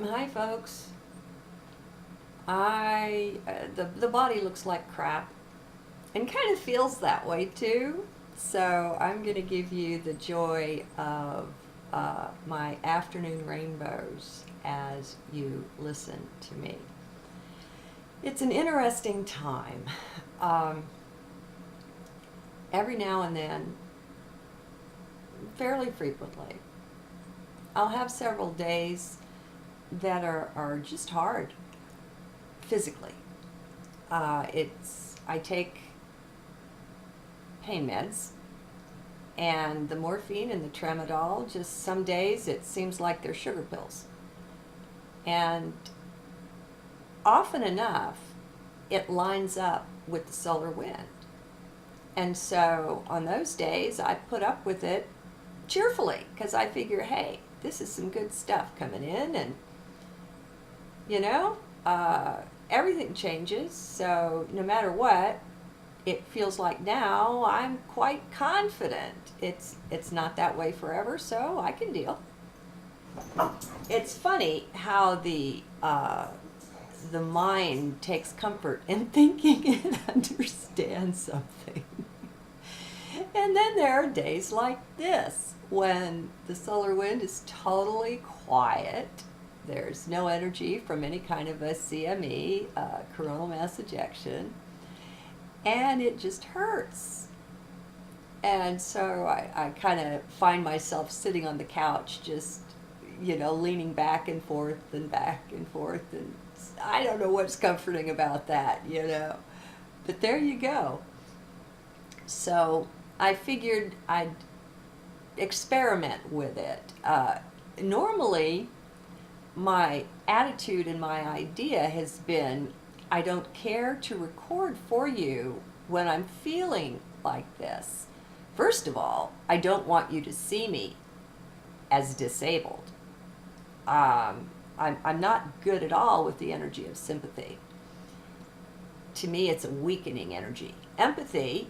Hi, folks. The body looks like crap, and kind of feels that way too. So I'm going to give you the joy of my afternoon rainbows as you listen to me. It's an interesting time. Um, every now and then, fairly frequently, I'll have several days that are just hard physically. I take pain meds, and the morphine and the tramadol, just some days it seems like they're sugar pills. And often enough, it lines up with the solar wind. And so on those days, I put up with it cheerfully because I figure, hey, this is some good stuff coming in, and you know, uh, everything changes. So no matter what, it feels like now I'm quite confident. It's not that way forever, so I can deal. It's funny how the mind takes comfort in thinking it understands something. And then there are days like this when the solar wind is totally quiet. There's no energy from any kind of a CME, coronal mass ejection, and it just hurts. And so I kind of find myself sitting on the couch, just, leaning back and forth and back and forth. And I don't know what's comforting about that. But there you go. So I figured I'd experiment with it. Normally, my attitude and my idea has been I don't care to record for you when I'm feeling like this. First of all, I don't want you to see me as disabled. I'm not good at all with the energy of sympathy. To me, it's a weakening energy. Empathy,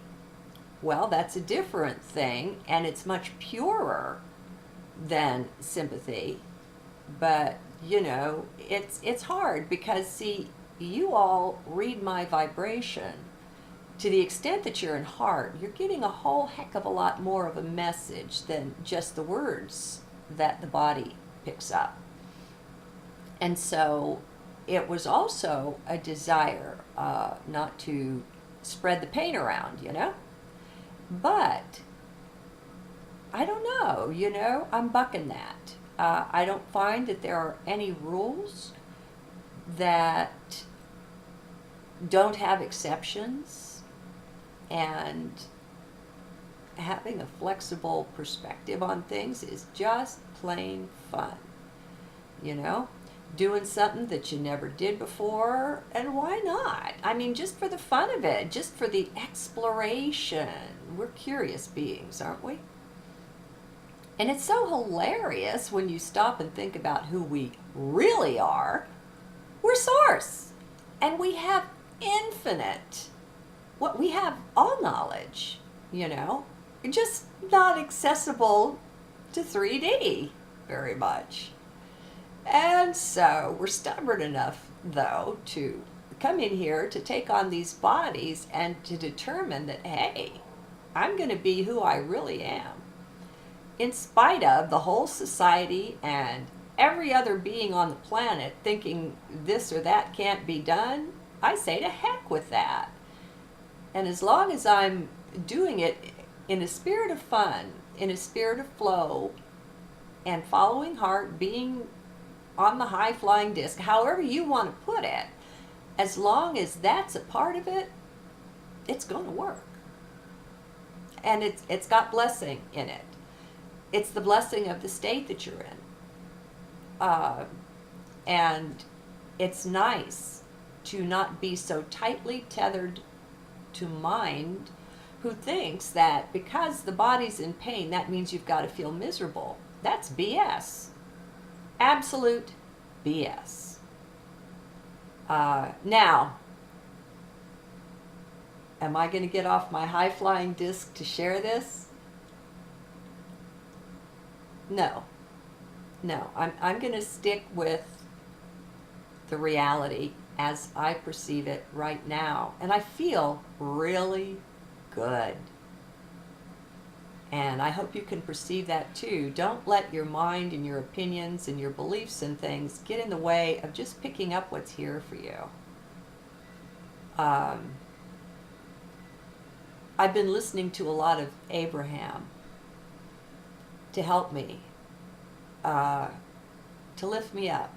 well, that's a different thing, and it's much purer than sympathy. But it's hard because, see, you all read my vibration. To the extent that you're in heart, you're getting a whole heck of a lot more of a message than just the words that the body picks up. And so it was also a desire not to spread the pain around. But I don't know, I'm bucking that. I don't find that there are any rules that don't have exceptions, and having a flexible perspective on things is just plain fun. You know, doing something that you never did before, and why not? I mean, just for the fun of it, just for the exploration. We're curious beings, aren't we? And it's so hilarious when you stop and think about who we really are. We're source. And we have infinite, what we have all knowledge, just not accessible to 3D very much. And so we're stubborn enough, though, to come in here to take on these bodies and to determine that, hey, I'm going to be who I really am. In spite of the whole society and every other being on the planet thinking this or that can't be done, I say to heck with that. And as long as I'm doing it in a spirit of fun, in a spirit of flow, and following heart, being on the high flying disc, however you want to put it, as long as that's a part of it, it's going to work. And it's got blessing in it. It's the blessing of the state that you're in. And it's nice to not be so tightly tethered to mind, who thinks that because the body's in pain, that means you've got to feel miserable. That's BS. Absolute BS. Now, am I going to get off my high-flying disc to share this? No. I'm going to stick with the reality as I perceive it right now. And I feel really good. And I hope you can perceive that too. Don't let your mind and your opinions and your beliefs and things get in the way of just picking up what's here for you. I've been listening to a lot of Abraham to help me, to lift me up.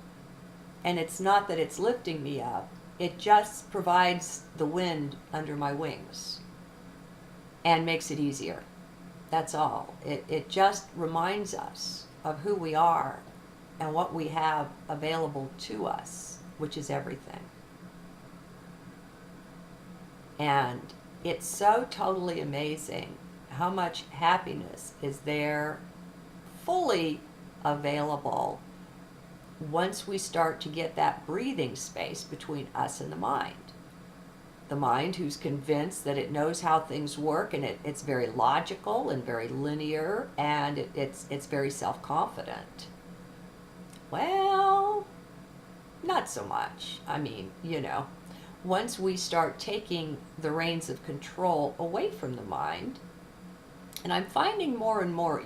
And it's not that it's lifting me up, it just provides the wind under my wings and makes it easier. That's all. It just reminds us of who we are and what we have available to us, which is everything. And it's so totally amazing how much happiness is there fully available once we start to get that breathing space between us and the mind. The mind who's convinced that it knows how things work, and it's very logical and very linear, and it's very self-confident. Well, not so much. I mean, once we start taking the reins of control away from the mind, and I'm finding more and more,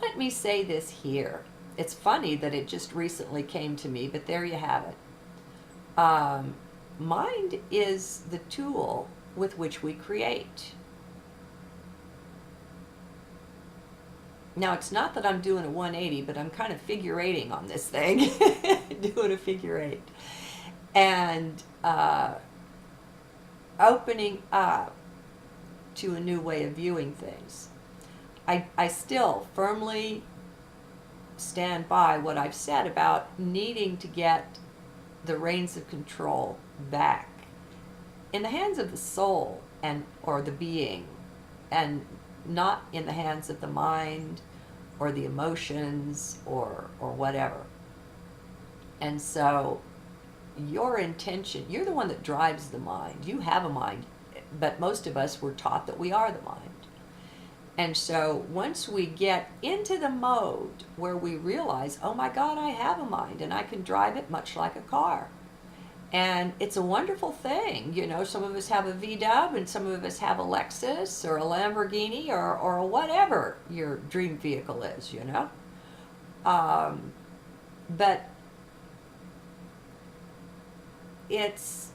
let me say this here. It's funny that it just recently came to me, but there you have it. Mind is the tool with which we create. Now, it's not that I'm doing a 180, but I'm kind of figure eighting on this thing, doing a figure eight. And opening up to a new way of viewing things. I still firmly stand by what I've said about needing to get the reins of control back in the hands of the soul or the being, and not in the hands of the mind or the emotions or whatever. And so your intention, you're the one that drives the mind. You have a mind, but most of us were taught that we are the mind. And so once we get into the mode where we realize, oh my God, I have a mind and I can drive it much like a car. And it's a wonderful thing. Some of us have a VW and some of us have a Lexus or a Lamborghini or whatever your dream vehicle is, But it's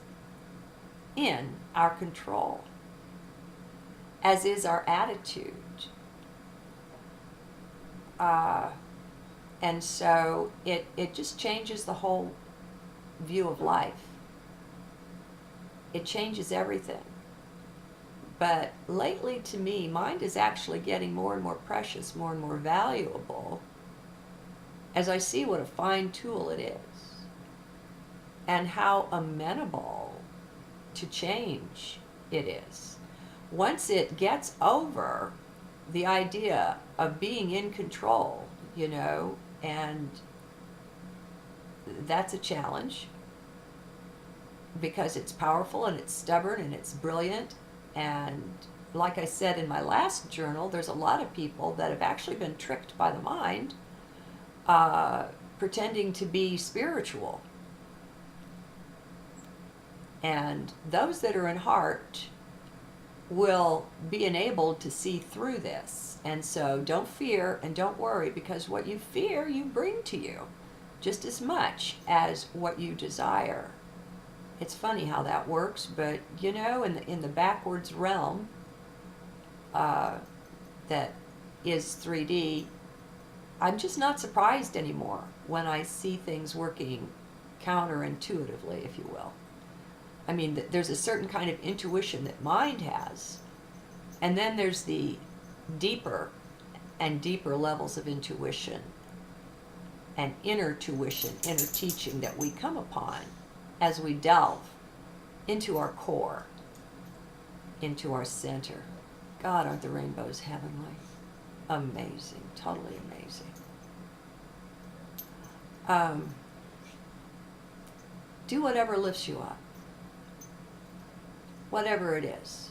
in our control, as is our attitude. And so it just changes the whole view of life. It changes everything. But lately, to me, mind is actually getting more and more precious, more and more valuable, as I see what a fine tool it is, and how amenable to change it is. Once it gets over the idea of being in control, and that's a challenge because it's powerful and it's stubborn and it's brilliant. And like I said in my last journal, there's a lot of people that have actually been tricked by the mind, pretending to be spiritual. And those that are in heart will be enabled to see through this. And so don't fear and don't worry, because what you fear you bring to you just as much as what you desire. It's funny how that works, but in the backwards realm that is 3D, I'm just not surprised anymore when I see things working counterintuitively, if you will. I mean, there's a certain kind of intuition that mind has, and then there's the deeper and deeper levels of intuition and inner tuition, inner teaching that we come upon as we delve into our core, into our center. God, aren't the rainbows heavenly? Amazing, totally amazing. Do whatever lifts you up. Whatever it is.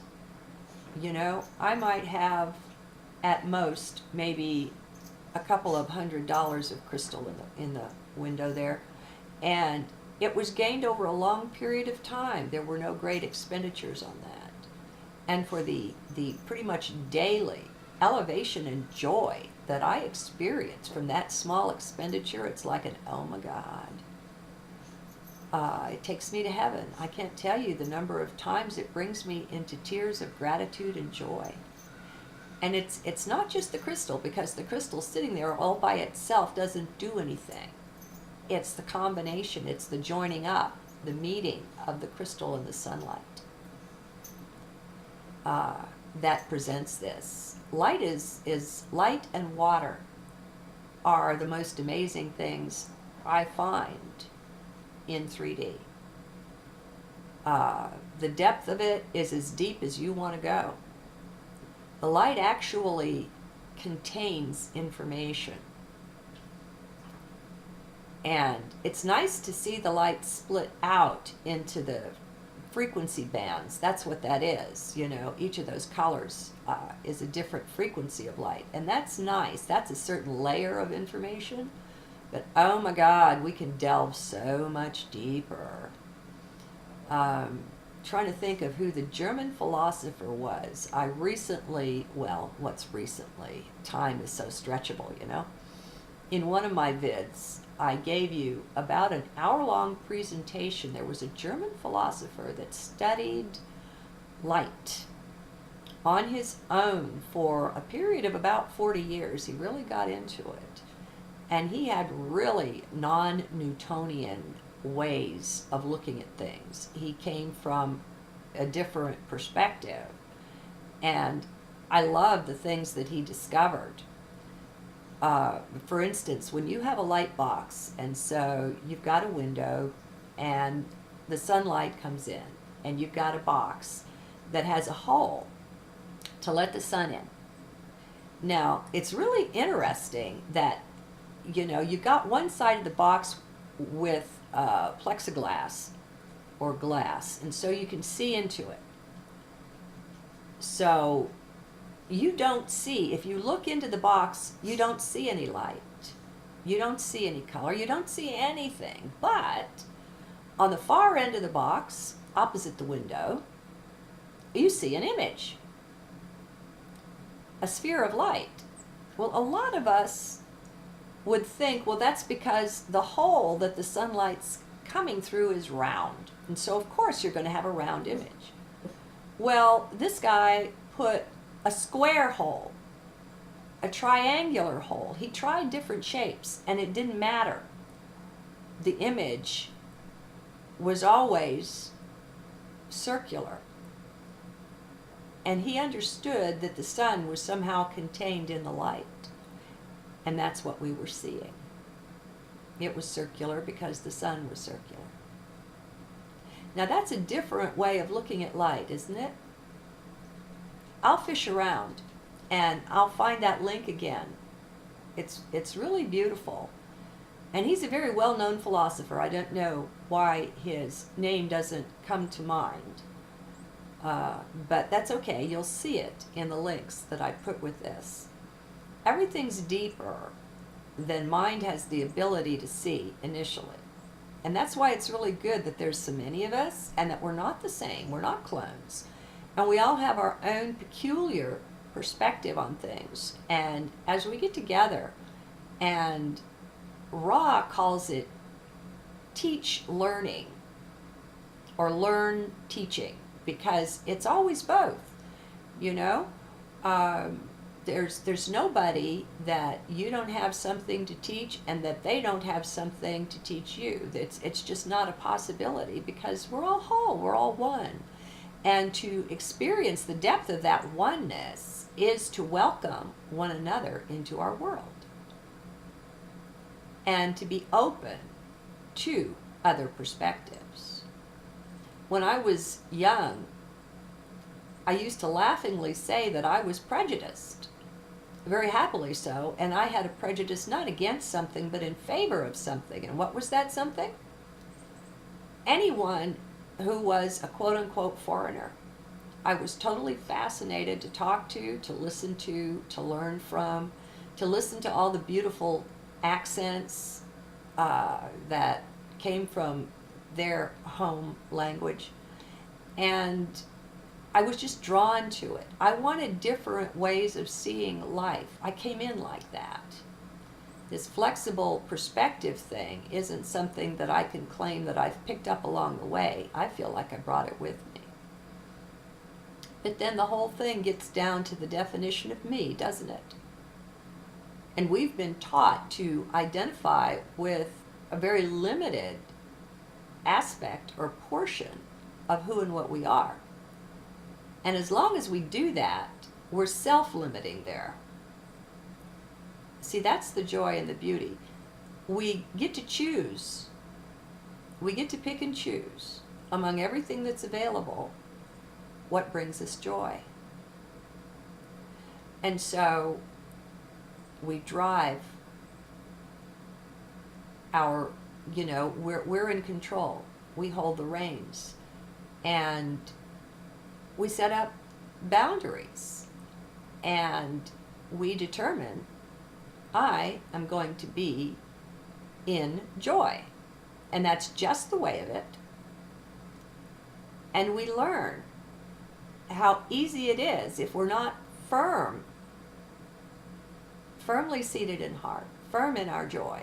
I might have at most maybe a couple of $100 of crystal in the window there, and It was gained over a long period of time. There were no great expenditures on that. And for the pretty much daily elevation and joy that I experience from that small expenditure, it's like an oh my God. It takes me to heaven. I can't tell you the number of times it brings me into tears of gratitude and joy. And it's not just the crystal, because the crystal sitting there all by itself doesn't do anything. It's the combination, it's the joining up, the meeting of the crystal and the sunlight that presents this. Light is light and water are the most amazing things I find in 3D. The depth of it is as deep as you want to go. The light actually contains information. And it's nice to see the light split out into the frequency bands. That's what that is. You know, each of those colors is a different frequency of light. And that's nice. That's a certain layer of information. But oh my God, we can delve so much deeper. Trying to think of who the German philosopher was. I recently, well, what's recently? Time is so stretchable, you know. In one of my vids, I gave you about an hour-long presentation. There was a German philosopher that studied light on his own for a period of about 40 years. He really got into it. And he had really non-Newtonian ways of looking at things. He came from a different perspective. And I love the things that he discovered. For instance, when you have a light box, and so you've got a window and the sunlight comes in, and you've got a box that has a hole to let the sun in. Now, it's really interesting that, you know, you've got one side of the box with plexiglass or glass, and so you can see into it. So you don't see, if you look into the box, you don't see any light. You don't see any color. You don't see anything. But on the far end of the box, opposite the window, you see an image. A sphere of light. Well, a lot of us would think, well, that's because the hole that the sunlight's coming through is round. And so, of course, you're going to have a round image. Well, this guy put a square hole, a triangular hole. He tried different shapes, and it didn't matter. The image was always circular. And he understood that the sun was somehow contained in the light. And that's what we were seeing. It was circular because the sun was circular. Now that's a different way of looking at light, isn't it? I'll fish around and I'll find that link again. It's really beautiful. And he's a very well-known philosopher. I don't know why his name doesn't come to mind. But that's okay. You'll see it in the links that I put with this. Everything's deeper than mind has the ability to see initially. And that's why it's really good that there's so many of us and that we're not the same. We're not clones. And we all have our own peculiar perspective on things. And as we get together, and Ra calls it teach learning or learn teaching, because it's always both, you know. There's nobody that you don't have something to teach and that they don't have something to teach you. It's just not a possibility, because we're all whole, we're all one. And to experience the depth of that oneness is to welcome one another into our world. And to be open to other perspectives. When I was young, I used to laughingly say that I was prejudiced. Very happily so. And I had a prejudice not against something, but in favor of something. And what was that something? Anyone who was a quote-unquote foreigner. I was totally fascinated to talk to listen to learn from, to listen to all the beautiful accents that came from their home language. And I was just drawn to it. I wanted different ways of seeing life. I came in like that. This flexible perspective thing isn't something that I can claim that I've picked up along the way. I feel like I brought it with me. But then the whole thing gets down to the definition of me, doesn't it? And we've been taught to identify with a very limited aspect or portion of who and what we are. And as long as we do that, we're self-limiting there. See, that's the joy and the beauty. We get to choose. We get to pick and choose among everything that's available what brings us joy. And so we drive our, we're in control. We hold the reins. And we set up boundaries. And we determine, I am going to be in joy. And that's just the way of it. And we learn how easy it is if we're not firmly seated in heart, firm in our joy.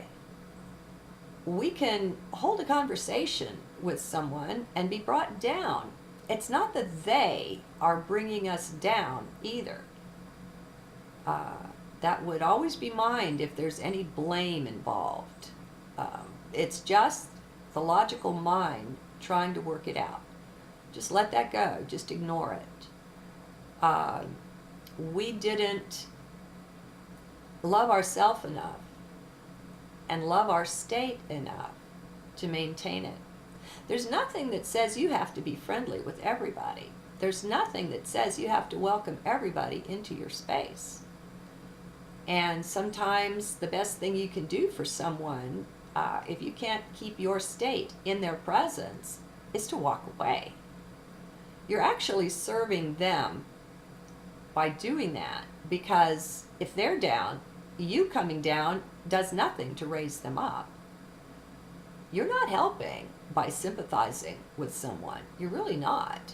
We can hold a conversation with someone and be brought down. It's not that they are bringing us down either. That would always be mind if there's any blame involved. It's just the logical mind trying to work it out. Just let that go. Just ignore it. We didn't love ourselves enough and love our state enough to maintain it. There's nothing that says you have to be friendly with everybody. There's nothing that says you have to welcome everybody into your space. And sometimes the best thing you can do for someone, if you can't keep your state in their presence, is to walk away. You're actually serving them by doing that, because if they're down, you coming down does nothing to raise them up. You're not helping by sympathizing with someone. You're really not.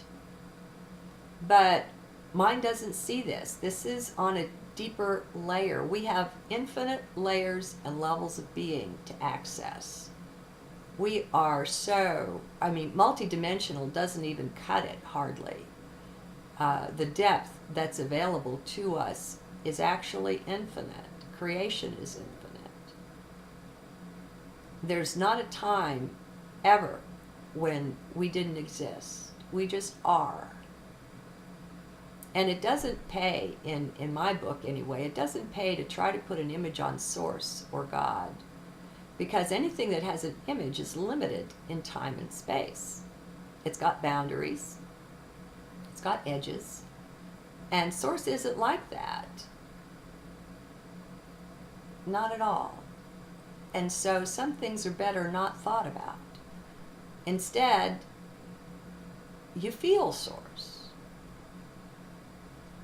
But mind doesn't see this. This is on a deeper layer. We have infinite layers and levels of being to access. We are multidimensional doesn't even cut it, hardly. The depth that's available to us is actually infinite. Creation is infinite. There's not a time ever when we didn't exist. We just are. And it doesn't pay, in my book anyway, it doesn't pay to try to put an image on Source or God, because anything that has an image is limited in time and space. It's got boundaries. It's got edges. And Source isn't like that. Not at all. And so some things are better not thought about. Instead, you feel Source.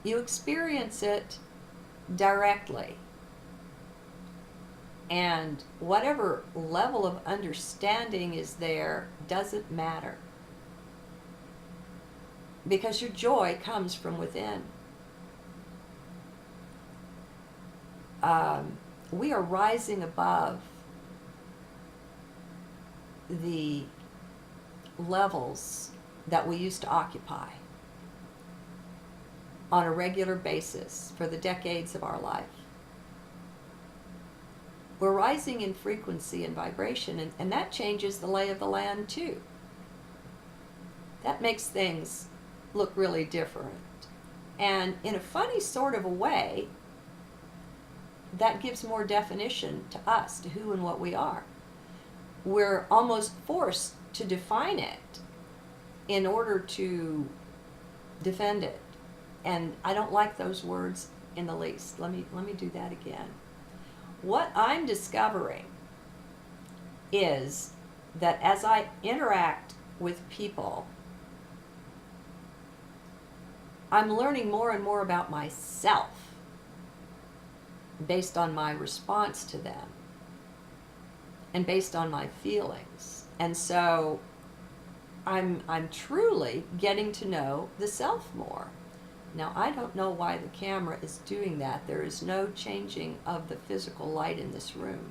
You experience it directly. And whatever level of understanding is there doesn't matter. Because your joy comes from within. We are rising above the levels that we used to occupy on a regular basis for the decades of our life. We're rising in frequency and vibration, and that changes the lay of the land too. That makes things look really different. And in a funny sort of a way, that gives more definition to us, to who and what we are. We're almost forced to define it in order to defend it. And I don't like those words in the least. Let me do that again. What I'm discovering is that as I interact with people, I'm learning more and more about myself based on my response to them and based on my feelings. And so I'm truly getting to know the self more. Now, I don't know why the camera is doing that. There is no changing of the physical light in this room.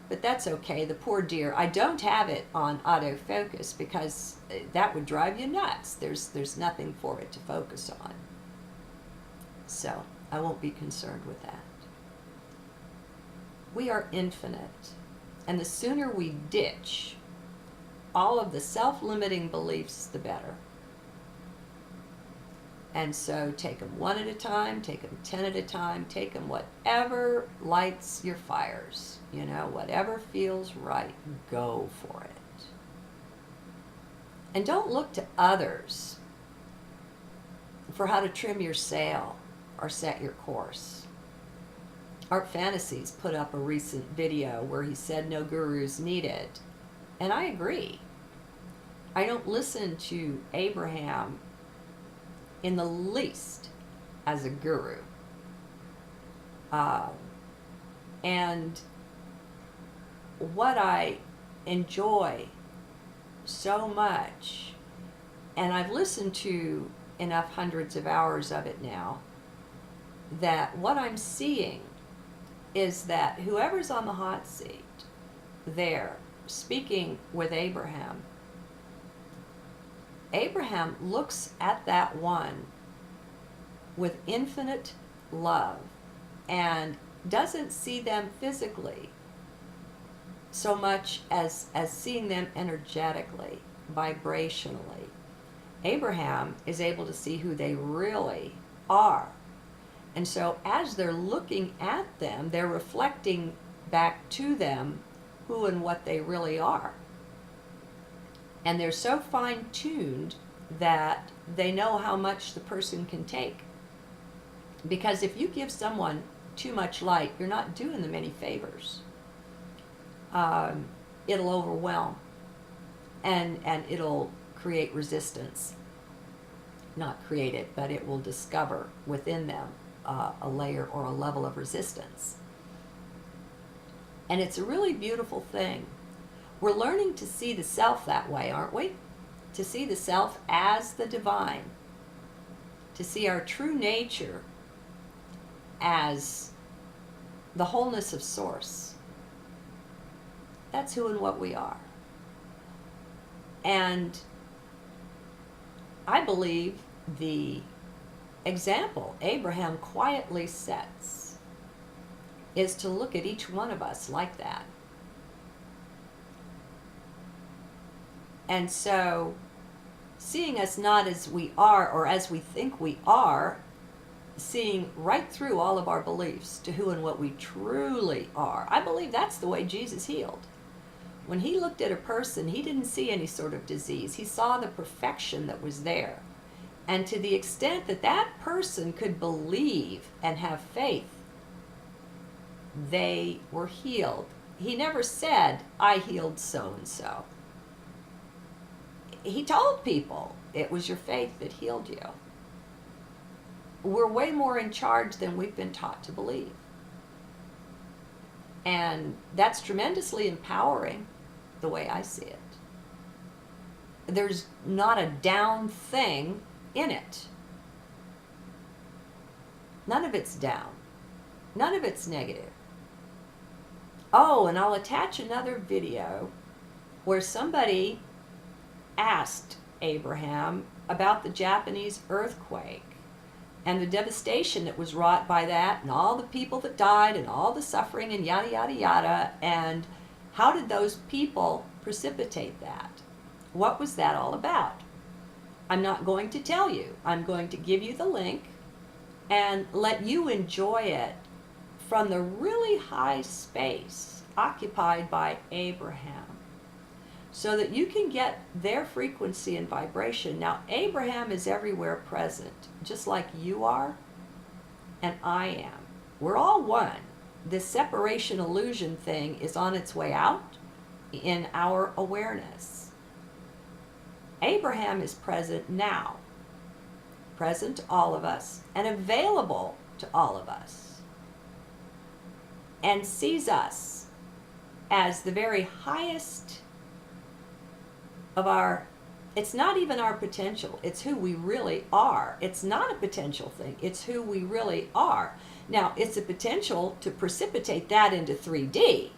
But that's okay. The poor dear. I don't have it on autofocus because that would drive you nuts. There's nothing for it to focus on. So I won't be concerned with that. We are infinite. And the sooner we ditch all of the self-limiting beliefs, the better. And so take them one at a time, take them 10 at a time, take them whatever lights your fires. You know, whatever feels right, go for it. And don't look to others for how to trim your sail or set your course. Art Fantasies put up a recent video where he said no gurus needed. And I agree. I don't listen to Abraham in the least as a guru. And what I enjoy so much, and I've listened to enough hundreds of hours of it now, that what I'm seeing is that whoever's on the hot seat there speaking with Abraham, Abraham looks at that one with infinite love and doesn't see them physically so much as seeing them energetically, vibrationally. Abraham is able to see who they really are. And so as they're looking at them, they're reflecting back to them who and what they really are. And they're so fine-tuned that they know how much the person can take. Because if you give someone too much light, you're not doing them any favors. It'll overwhelm and it'll create resistance. Not create it, but it will discover within them a layer or a level of resistance. And it's a really beautiful thing. We're learning to see the self that way, aren't we? To see the self as the divine. To see our true nature as the wholeness of Source. That's who and what we are. And I believe the example Abraham quietly sets is to look at each one of us like that. And so, seeing us not as we are or as we think we are, seeing right through all of our beliefs to who and what we truly are. I believe that's the way Jesus healed. When he looked at a person, he didn't see any sort of disease. He saw the perfection that was there. And to the extent that that person could believe and have faith, they were healed. He never said, I healed so-and-so. He told people it was your faith that healed you. We're way more in charge than we've been taught to believe. And that's tremendously empowering, the way I see it. There's not a down thing in it. None of it's down. None of it's negative. Oh, and I'll attach another video where somebody asked Abraham about the Japanese earthquake and the devastation that was wrought by that and all the people that died and all the suffering and yada, yada, yada. And how did those people precipitate that? What was that all about? I'm not going to tell you. I'm going to give you the link and let you enjoy it from the really high space occupied by Abraham, so that you can get their frequency and vibration. Now, Abraham is everywhere present, just like you are and I am. We're all one. This separation illusion thing is on its way out in our awareness. Abraham is present now, present to all of us and available to all of us, and sees us as the very highest of our, it's not even our potential, it's who we really are. It's not a potential thing, it's who we really are. Now, it's a potential to precipitate that into 3D,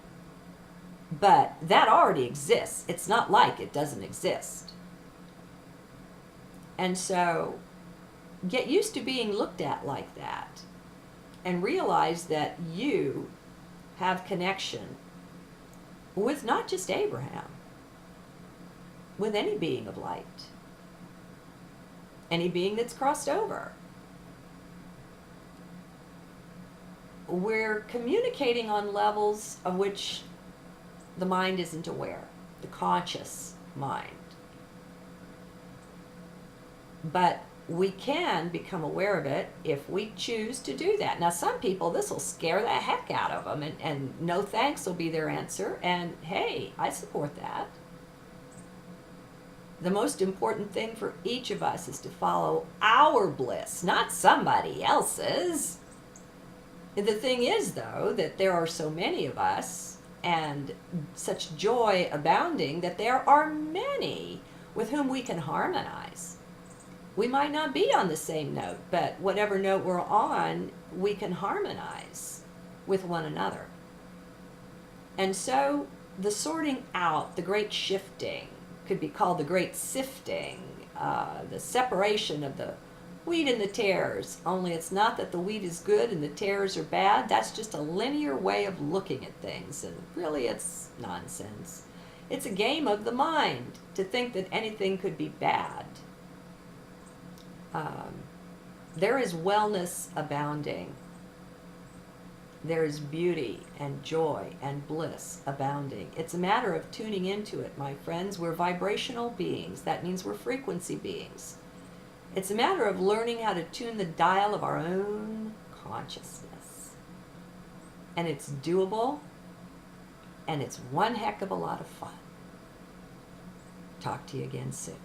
but that already exists. It's not like it doesn't exist. And so, get used to being looked at like that, and realize that you have connection with not just Abraham, with any being of light, any being that's crossed over. We're communicating on levels of which the mind isn't aware, the conscious mind. But we can become aware of it if we choose to do that. Now, some people, this will scare the heck out of them, and no thanks will be their answer, and hey, I support that. The most important thing for each of us is to follow our bliss, not somebody else's. The thing is, though, that there are so many of us, and such joy abounding, that there are many with whom we can harmonize. We might not be on the same note, but whatever note we're on, we can harmonize with one another. And so the sorting out, the great shifting, could be called the great sifting, the separation of the wheat and the tares. Only it's not that the wheat is good and the tares are bad. That's just a linear way of looking at things, and really it's nonsense. It's a game of the mind to think that anything could be bad. There is wellness abounding. There is beauty and joy and bliss abounding. It's a matter of tuning into it, my friends. We're vibrational beings. That means we're frequency beings. It's a matter of learning how to tune the dial of our own consciousness. And it's doable, and it's one heck of a lot of fun. Talk to you again soon.